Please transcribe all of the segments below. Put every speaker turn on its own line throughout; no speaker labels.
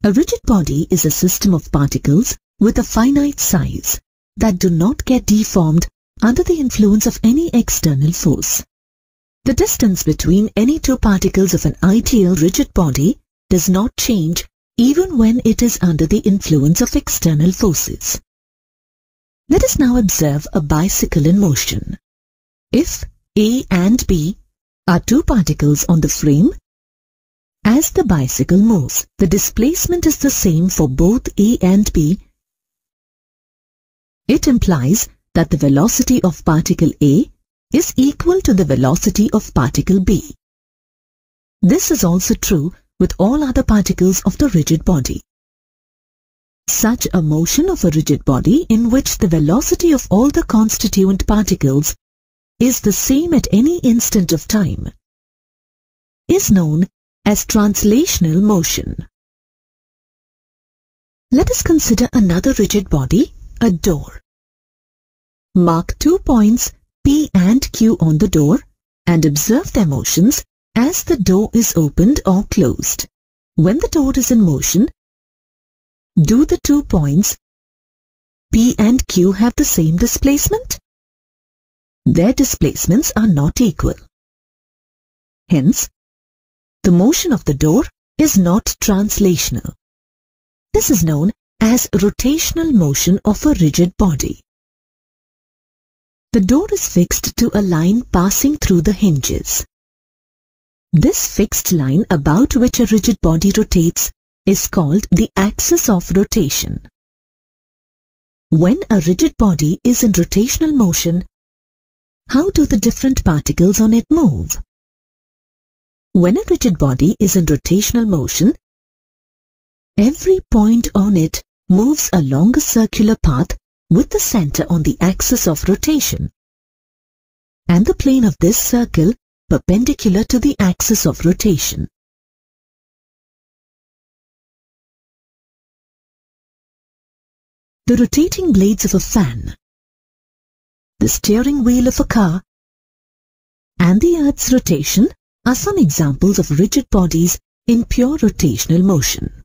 A rigid body is a system of particles with a finite size that do not get deformed under the influence of any external force. The distance between any two particles of an ideal rigid body does not change even when it is under the influence of external forces. Let us now observe a bicycle in motion. If A and B are two particles on the frame, as the bicycle moves, the displacement is the same for both A and B. It implies that the velocity of particle A is equal to the velocity of particle B. This is also true with all other particles of the rigid body. Such a motion of a rigid body in which the velocity of all the constituent particles is the same at any instant of time is known as translational motion. Let us consider another rigid body, a door. Mark 2 points P and Q on the door and observe their motions as the door is opened or closed. When the door is in motion, do the 2 points P and Q have the same displacement? Their displacements are not equal. Hence, the motion of the door is not translational. This is known as rotational motion of a rigid body. The door is fixed to a line passing through the hinges. This fixed line about which a rigid body rotates is called the axis of rotation. When a rigid body is in rotational motion, how do the different particles on it move? When a rigid body is in rotational motion, every point on it moves along a circular path with the center on the axis of rotation, and the plane of this circle perpendicular to the axis of rotation. The rotating blades of a fan, the steering wheel of a car, and the Earth's rotation are some examples of rigid bodies in pure rotational motion.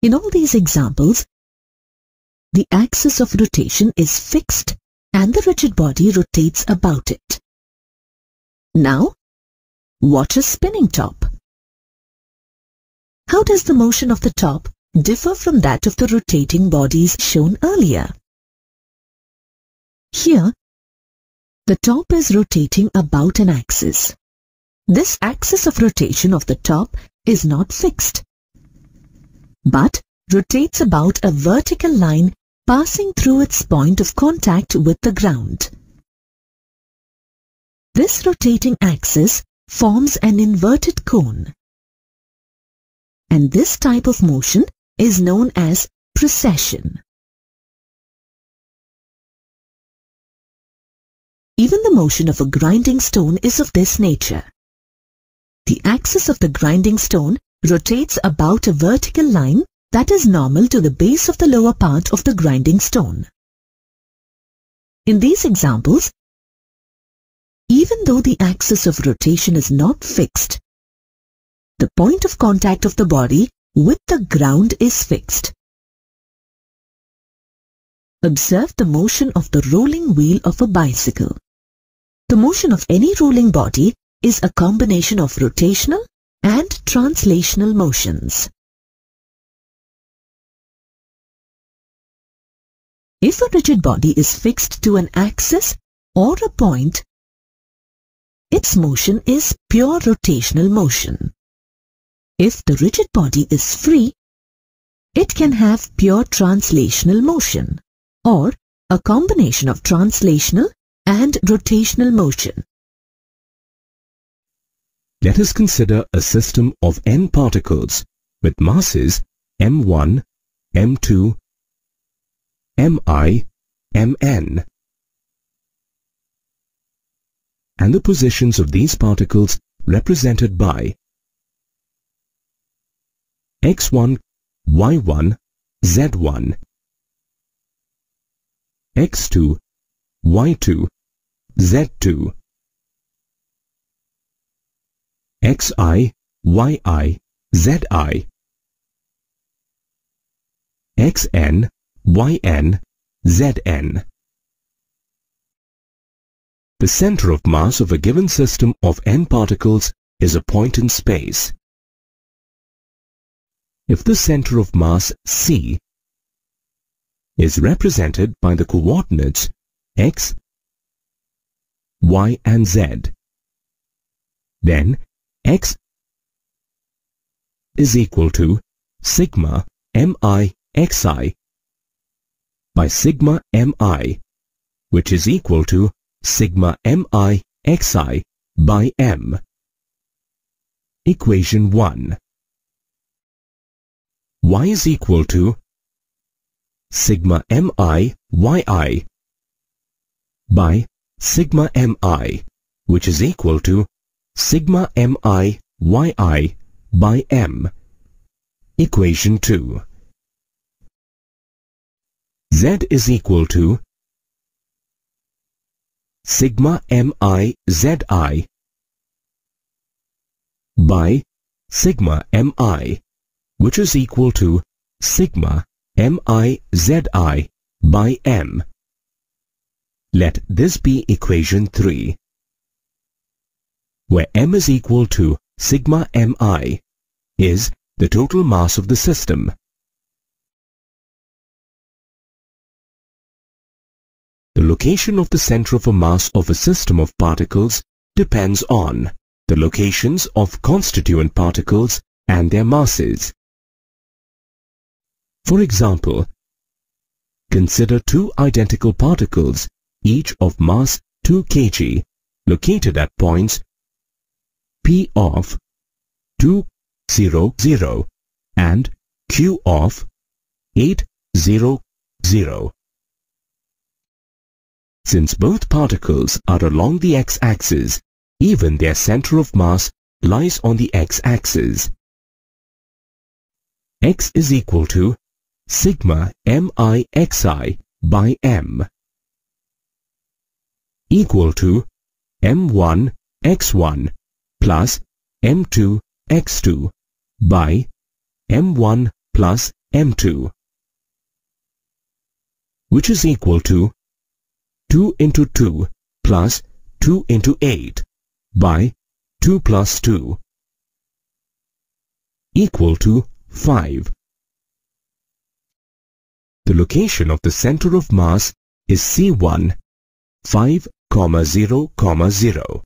In all these examples, the axis of rotation is fixed and the rigid body rotates about it. Now, watch a spinning top. How does the motion of the top differ from that of the rotating bodies shown earlier? Here, the top is rotating about an axis. This axis of rotation of the top is not fixed, but rotates about a vertical line passing through its point of contact with the ground. This rotating axis forms an inverted cone, and this type of motion is known as precession. Even the motion of a grinding stone is of this nature. The axis of the grinding stone rotates about a vertical line that is normal to the base of the lower part of the grinding stone. In these examples, even though the axis of rotation is not fixed, the point of contact of the body with the ground is fixed. Observe the motion of the rolling wheel of a bicycle. The motion of any rolling body is a combination of rotational and translational motions. If a rigid body is fixed to an axis or a point, its motion is pure rotational motion. If the rigid body is free, it can have pure translational motion, or a combination of translational and rotational motion.
Let us consider a system of n particles with masses m1, m2, mi, mn, and the positions of these particles represented by x1, y1, z1, x2, y2, z2, xi, yi, zi, xn, yn, zn. The center of mass of a given system of n particles is a point in space. If the center of mass C is represented by the coordinates x, y and z, then x is equal to sigma mi xi by sigma mi, which is equal to sigma mi xi by m. Equation 1. Y is equal to sigma mi yi by sigma mi, which is equal to sigma mi yi by m. Equation 2. Z is equal to sigma mi zi by sigma mi, which is equal to sigma mi zi by m. Let this be equation 3, where m is equal to sigma mi is the total mass of the system. The location of the center of a mass of a system of particles depends on the locations of constituent particles and their masses. For example, consider two identical particles, each of mass 2 kg, located at points P of 2, 0, 0 and Q of 8, 0, 0. Since both particles are along the x-axis, even their center of mass lies on the x-axis. X is equal to sigma mi xi by m, equal to m1 x1 plus m2 x2 by m1 plus m2, which is equal to 2 into 2 plus 2 into 8 by 2 plus 2, equal to 5. The location of the center of mass is C1, 5, 0, 0.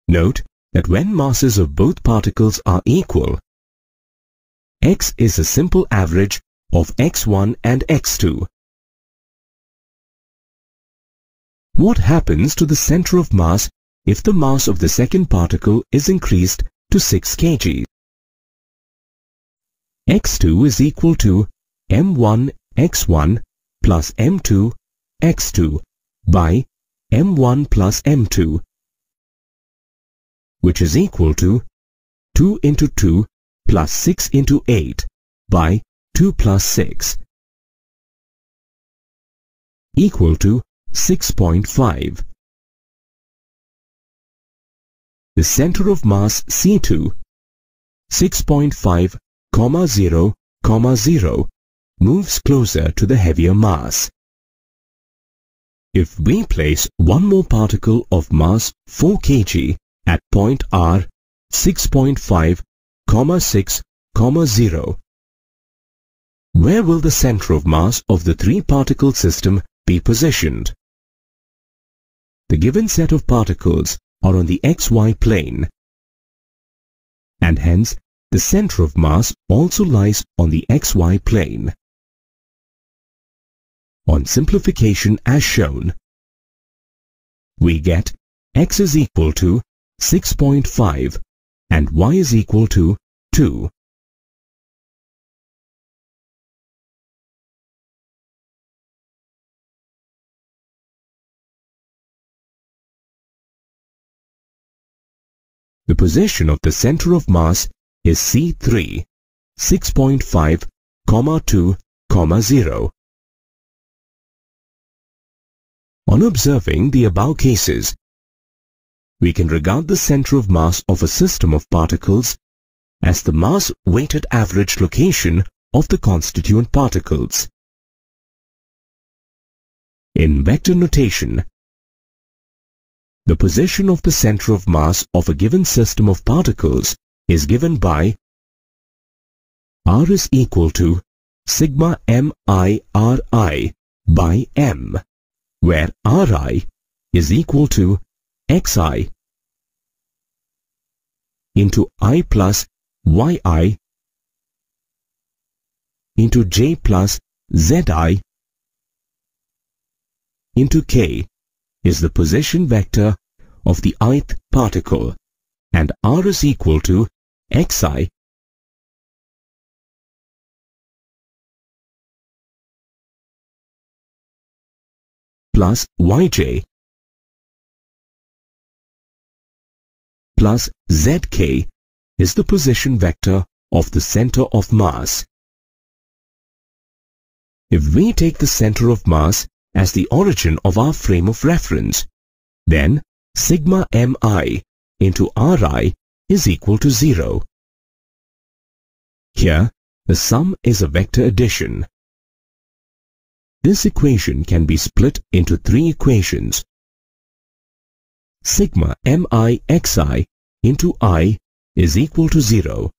Note that when masses of both particles are equal, x is a simple average of x1 and x2. What happens to the center of mass if the mass of the second particle is increased to 6 kg? x2 is equal to m1 x1 plus m2 x2 by m1 plus m2, which is equal to 2 into 2 plus 6 into 8 by 2 plus 6, equal to 6.5. The center of mass C2, 6.5, 0, 0, moves closer to the heavier mass. If we place one more particle of mass 4 kg at point R, 6.5, 6, 0, where will the center of mass of the 3-particle system be positioned? The given set of particles are on the xy plane, and hence the center of mass also lies on the xy plane. On simplification as shown, we get x is equal to 6.5 and y is equal to 2. The position of the center of mass is C3, 6.5, 2, 0. On observing the above cases, we can regard the center of mass of a system of particles as the mass-weighted average location of the constituent particles. In vector notation, the position of the center of mass of a given system of particles is given by R is equal to sigma mi Ri by m, where Ri is equal to xi into I plus yi into j plus zi into k is the position vector of the ith particle, and R is equal to xi plus yj plus zk is the position vector of the center of mass. If we take the center of mass as the origin of our frame of reference, then sigma mi into Ri is equal to 0. Here, the sum is a vector addition. This equation can be split into three equations. Sigma mi xi into I is equal to 0.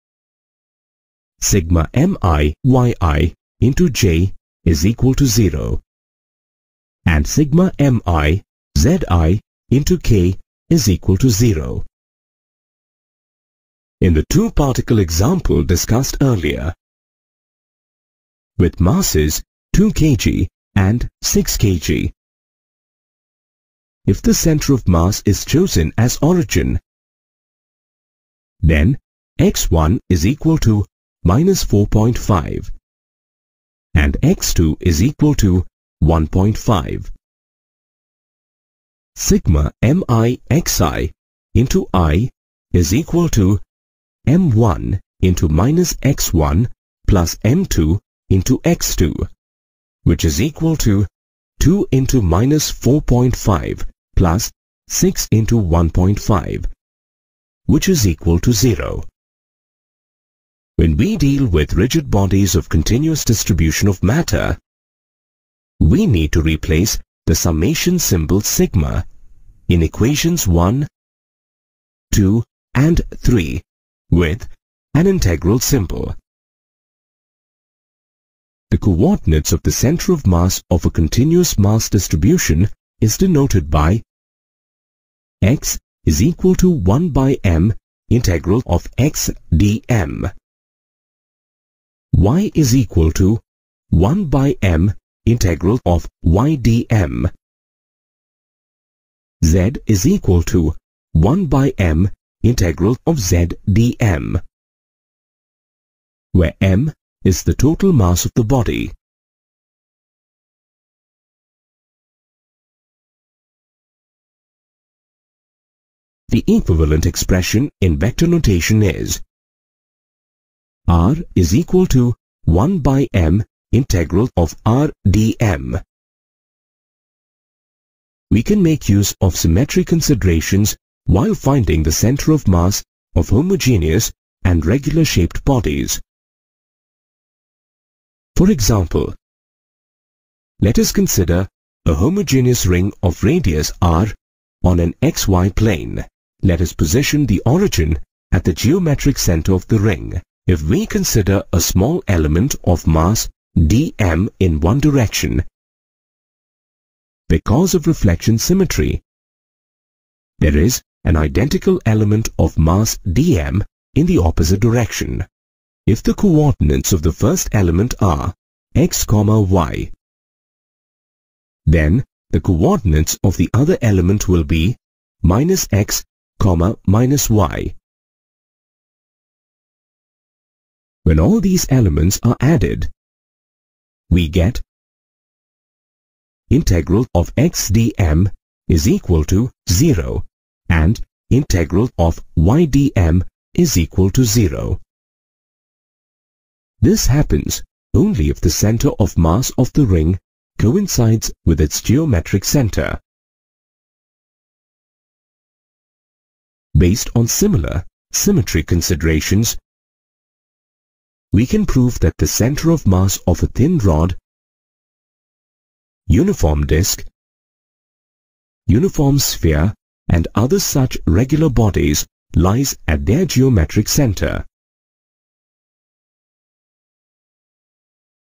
Sigma mi yi into j is equal to 0. And sigma mi zi into k is equal to 0. In the two-particle example discussed earlier, with masses 2 kg and 6 kg, if the center of mass is chosen as origin, then x1 is equal to minus 4.5 and x2 is equal to 1.5. Sigma mi xi into I is equal to m1 into minus x1 plus m2 into x2, which is equal to 2 into minus 4.5 plus 6 into 1.5, which is equal to 0. When we deal with rigid bodies of continuous distribution of matter, we need to replace the summation symbol sigma in equations 1, 2, and 3 with an integral symbol. The coordinates of the center of mass of a continuous mass distribution is denoted by x is equal to 1 by m integral of x dm. Y is equal to 1 by m integral of y dm. Z is equal to 1 by m integral of z dm, where m is the total mass of the body. The equivalent expression in vector notation is R is equal to 1 by m integral of r dm. We can make use of symmetric considerations while finding the center of mass of homogeneous and regular shaped bodies. For example, let us consider a homogeneous ring of radius r on an xy plane. Let us position the origin at the geometric center of the ring. If we consider a small element of mass dm in one direction, because of reflection symmetry, there is an identical element of mass dm in the opposite direction. If the coordinates of the first element are x, y, then the coordinates of the other element will be minus x, minus y. When all these elements are added, we get integral of x dm is equal to 0 and integral of y dm is equal to 0. This happens only if the center of mass of the ring coincides with its geometric center. Based on similar symmetric considerations, we can prove that the center of mass of a thin rod, uniform disk, uniform sphere and other such regular bodies lies at their geometric center.